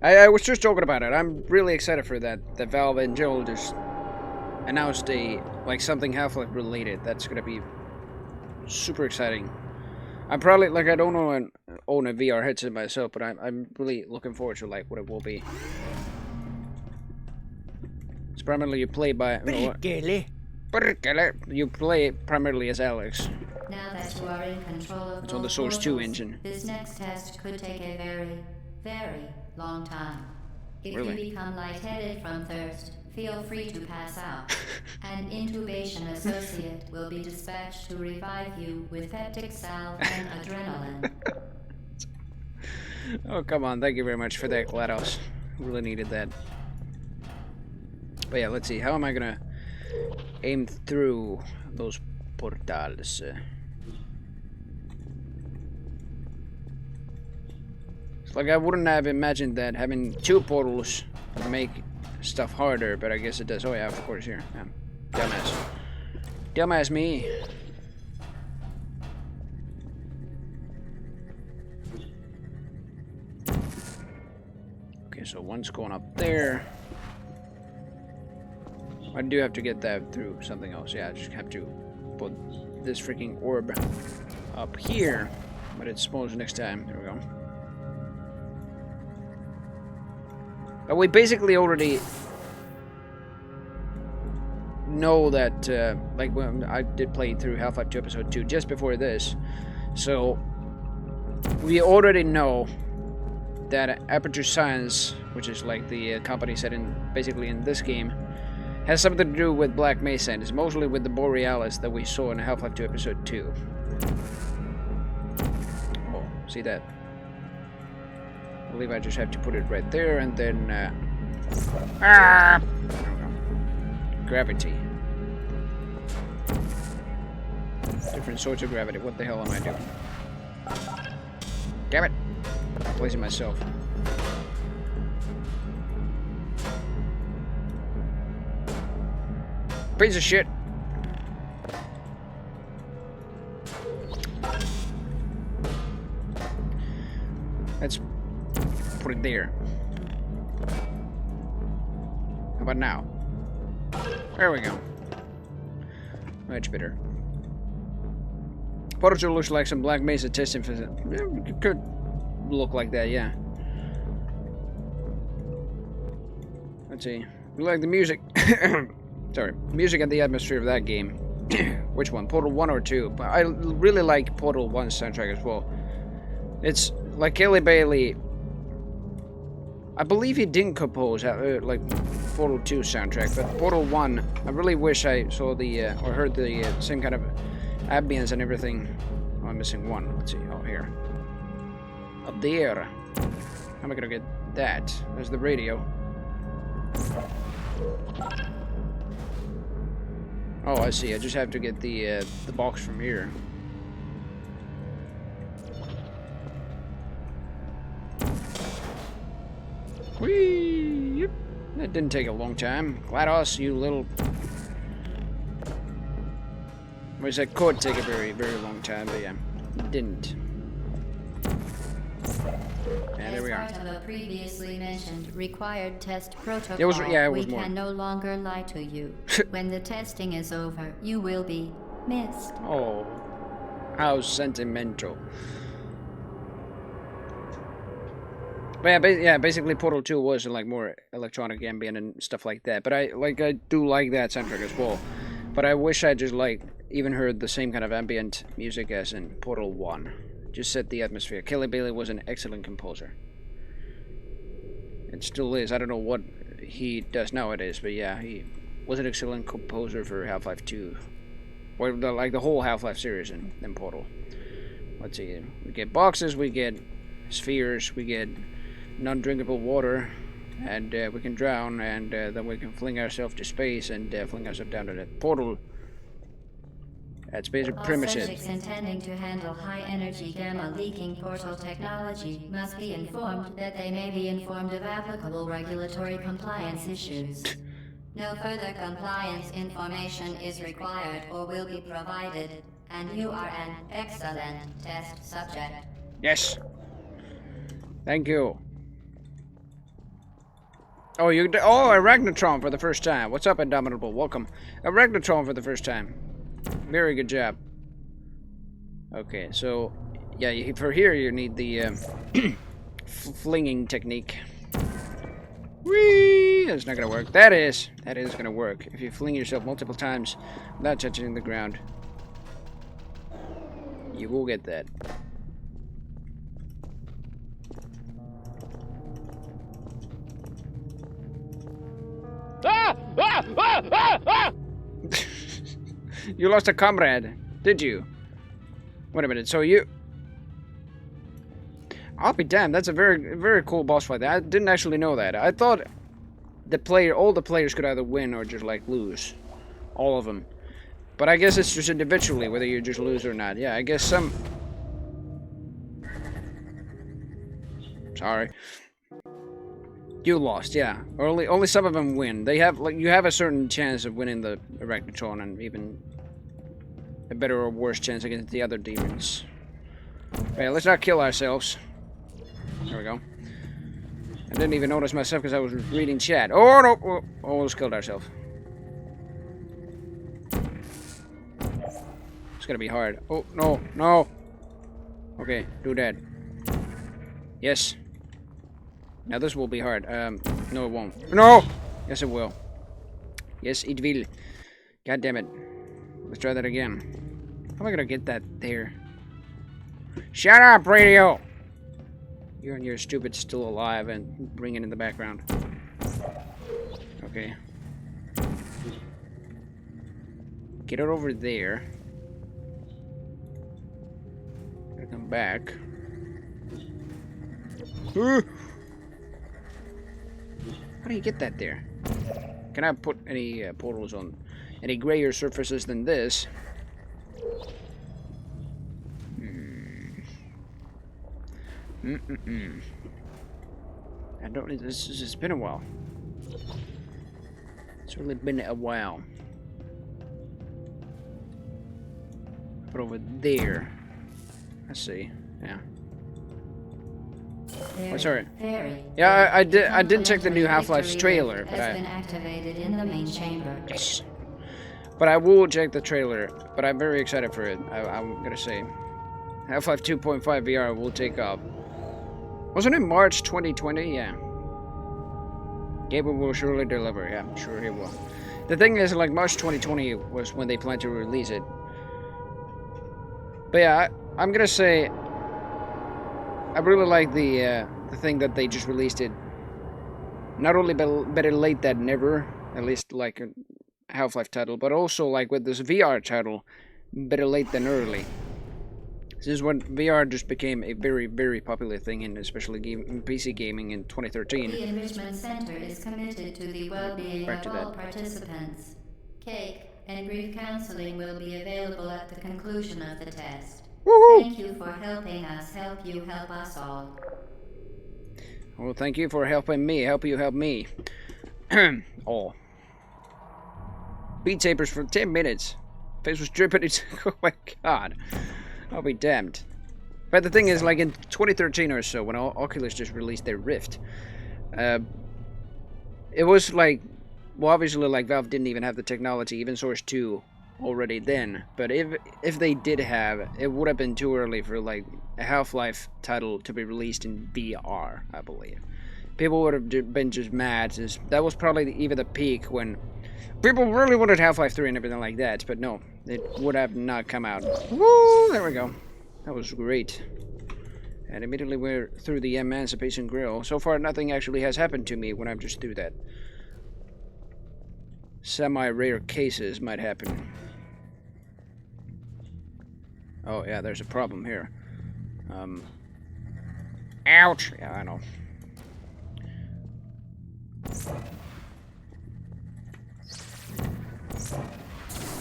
I was just talking about it. I'm really excited for that. That Valve and Joel just announced like something Half-Life related. That's gonna be super exciting. I'm probably, like, I don't own a VR headset myself, but I'm really looking forward to, like, what it will be. It's primarily you play by... You play primarily as Alex. Now that you are in control of It's on the both Source 2 portals, engine. This next test could take a very very long time. If Really? you become lightheaded from thirst, feel free to pass out. An intubation associate will be dispatched to revive you with peptic salve and adrenaline. Oh, come on. Thank you very much for that, GLaDOS. Really needed that. But yeah, let's see. How am I gonna aim through those portals? It's like I wouldn't have imagined that having 2 portals would make stuff harder, but I guess it does. Oh yeah, of course, here. Yeah. Dumbass. Dumbass me. Okay, so one's going up there. I do have to get that through something else. Yeah, I just have to put this freaking orb up here. But it's supposed next time. There we go. But we basically already know that, like, when I did play through Half-Life 2 Episode 2 just before this. So, we already know that Aperture Science, which is like the company set in, basically in this game, has something to do with Black Mesa, and it's mostly with the Borealis that we saw in Half-Life 2 Episode 2. Oh, see that? I believe I just have to put it right there, and then, there we go. Gravity. Different sorts of gravity. What the hell am I doing? Damn it! I'm placing myself. Piece of shit. Let's put it there. How about now? There we go. Much better. Portal looks like some Black Mesa testing facility. It could look like that, yeah. Let's see. We like the music. Sorry, music and the atmosphere of that game. Which one? Portal 1 or 2? But I really like Portal 1's soundtrack as well. It's like Kelly Bailey. I believe he didn't compose like Portal 2 soundtrack, but Portal 1, I really wish I saw the or heard the same kind of ambience and everything. Oh, I'm missing one. Let's see. Oh, here. Up there. How am I gonna get that? There's the radio. Oh, I see. I just have to get the box from here. Whee! Yep. That didn't take a long time. GLaDOS, you little... Which that could take a very, very long time, but yeah, it didn't. And there we are. As part of a previously mentioned required test protocol, It was we more. can no longer lie to you. When the testing is over, you will be missed. Oh, how sentimental. But yeah, basically Portal 2 was like more electronic ambient and stuff like that. But I do like that soundtrack as well. But I wish I just like even heard the same kind of ambient music as in Portal 1. Just set the atmosphere. Kelly Bailey was an excellent composer. It still is. I don't know what he does nowadays, but yeah, he was an excellent composer for Half-Life 2. Or like the whole Half-Life series in Portal. Let's see. We get boxes, we get spheres, we get non-drinkable water, and we can drown, and then we can fling ourselves to space and fling ourselves down to that portal. That's basic All premises. subjects intending to handle high-energy gamma-leaking portal technology must be informed that they may be informed of applicable regulatory compliance issues. No further compliance information is required or will be provided, and you are an excellent test subject. Yes. Thank you. Oh, a Ragnatron for the first time. What's up, Indomitable? Welcome. A Ragnatron for the first time. Very good job. Okay, so yeah, for here you need the flinging technique. Whee! That's not gonna work. That is gonna work if you fling yourself multiple times without touching the ground. You will get that. You lost a comrade, did you? Wait a minute, so you... I'll be damned, that's a very, very cool boss fight. I didn't actually know that. I thought all the players could either win or just, like, lose. All of them. But I guess it's just individually, whether you just lose or not. Yeah, I guess some... Sorry. You lost, yeah. Only some of them win. They have, like, you have a certain chance of winning the Arachnotron, and even a better or worse chance against the other demons. Okay, let's not kill ourselves. There we go. I didn't even notice myself because I was reading chat. Oh no! Oh, almost killed ourselves. It's gonna be hard. Oh no, no. Okay, do that. Yes. Now this will be hard. No, it won't. No! Yes, it will. Yes, it will. God damn it. Let's try that again. How am I gonna get that there? Shut up, radio! You and your stupid still alive and bring it in the background. Okay. Get it over there. Gotta come back. How do you get that there? Can I put any portals on any grayer surfaces than this? I don't. It's been a while. It's really been a while. Put over there. I see. Yeah. Oh, sorry. Yeah, I didn't check the new Half-Life trailer, but been activated in the main chamber. Yes. But I will check the trailer. But I'm very excited for it. I'm gonna say, Half-Life 2.5 VR will take off. Wasn't it March 2020? Yeah. Gabriel will surely deliver. Yeah, I'm sure he will. The thing is, like, March 2020 was when they planned to release it. But yeah, I'm gonna say I really like the thing that they just released it. Not only better late than never, at least like a Half-Life title, but also like with this VR title, better late than early. Since when VR just became a very, very popular thing, in especially PC gaming in 2013. The Enrichment Center is committed to the well-being of all participants. Cake and brief counseling will be available at the conclusion of the test. Woohoo! Thank you for helping us help you help us all. Well, thank you for helping me. Help you help me. Oh. Beat Sabers for 10 minutes. Face was dripping. Oh my god. I'll be damned. But the thing is, like in 2013 or so, when Oculus just released their Rift, it was like, well, obviously, like Valve didn't even have the technology, even Source 2, already then. But if they did have, it would have been too early for like a Half-Life title to be released in VR, I believe. People would have been just mad, since that was probably even the peak when people really wanted Half-Life 3 and everything like that, but no, it would have not come out. Woo! There we go. That was great. And immediately we're through the Emancipation Grill. So far, nothing actually has happened to me when I'm just through that. Semi-rare cases might happen. Oh, yeah, there's a problem here. Ouch! Yeah, I know.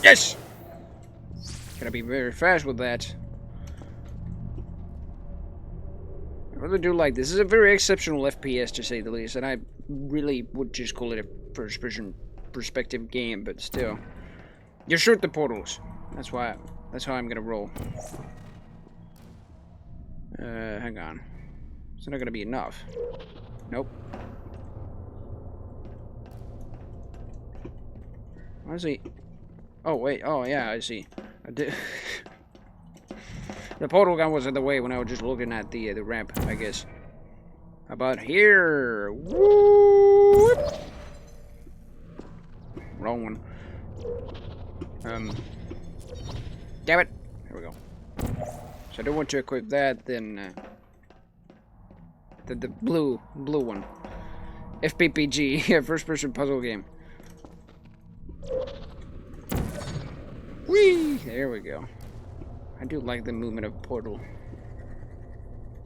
Yes! Gotta be very fast with that. I really do like this. This is a very exceptional FPS, to say the least, and I really would just call it a first-person perspective game, but still. You shoot the portals. That's how I'm gonna roll. Hang on. It's not gonna be enough. Nope. I see. Oh wait. Oh yeah, I see. I did. The portal gun was in the way when I was just looking at the ramp, I guess. How about here? Woo! Wrong one. Damn it. There we go. So I don't want to equip that, then the blue one. FPPG, first person puzzle game. Woo! Whee! There we go. I do like the movement of Portal.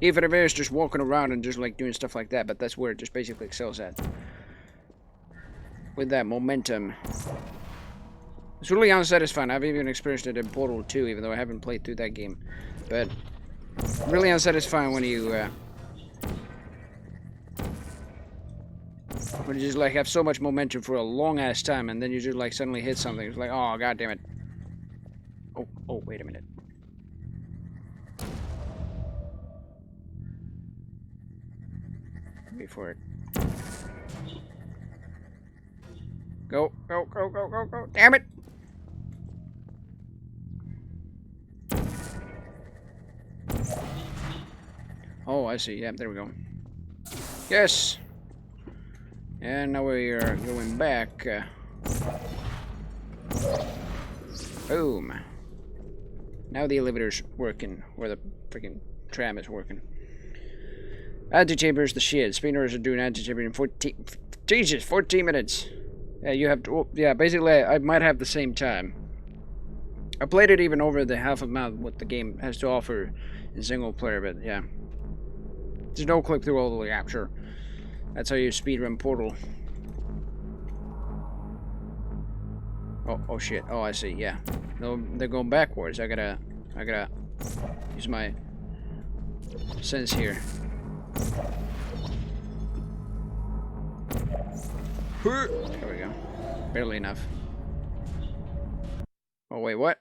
E39 is just walking around and just like doing stuff like that, but that's where it just basically excels at. With that momentum. It's really unsatisfying. I've even experienced it in Portal 2, even though I haven't played through that game. But really unsatisfying when you just like have so much momentum for a long ass time, and then you just like suddenly hit something. It's like, oh god damn it. Oh, wait a minute. Wait for it. Go. Damn it! Oh, I see. Yeah, there we go. Yes! And now we are going back. Boom. Now the elevator's working, or the freaking tram is working. Antechambers the shit. Speedrunners are doing antechamber in 14... Jesus, 14 minutes. Yeah, you have to... Well, yeah, basically, I might have the same time. I played it even over the half amount what the game has to offer in single player, but yeah. There's no click through all the way, I'm sure. That's how you speedrun Portal. Oh shit. Oh, I see, yeah. No, they're going backwards. I gotta use my sense here. There we go. Barely enough. Oh wait, what?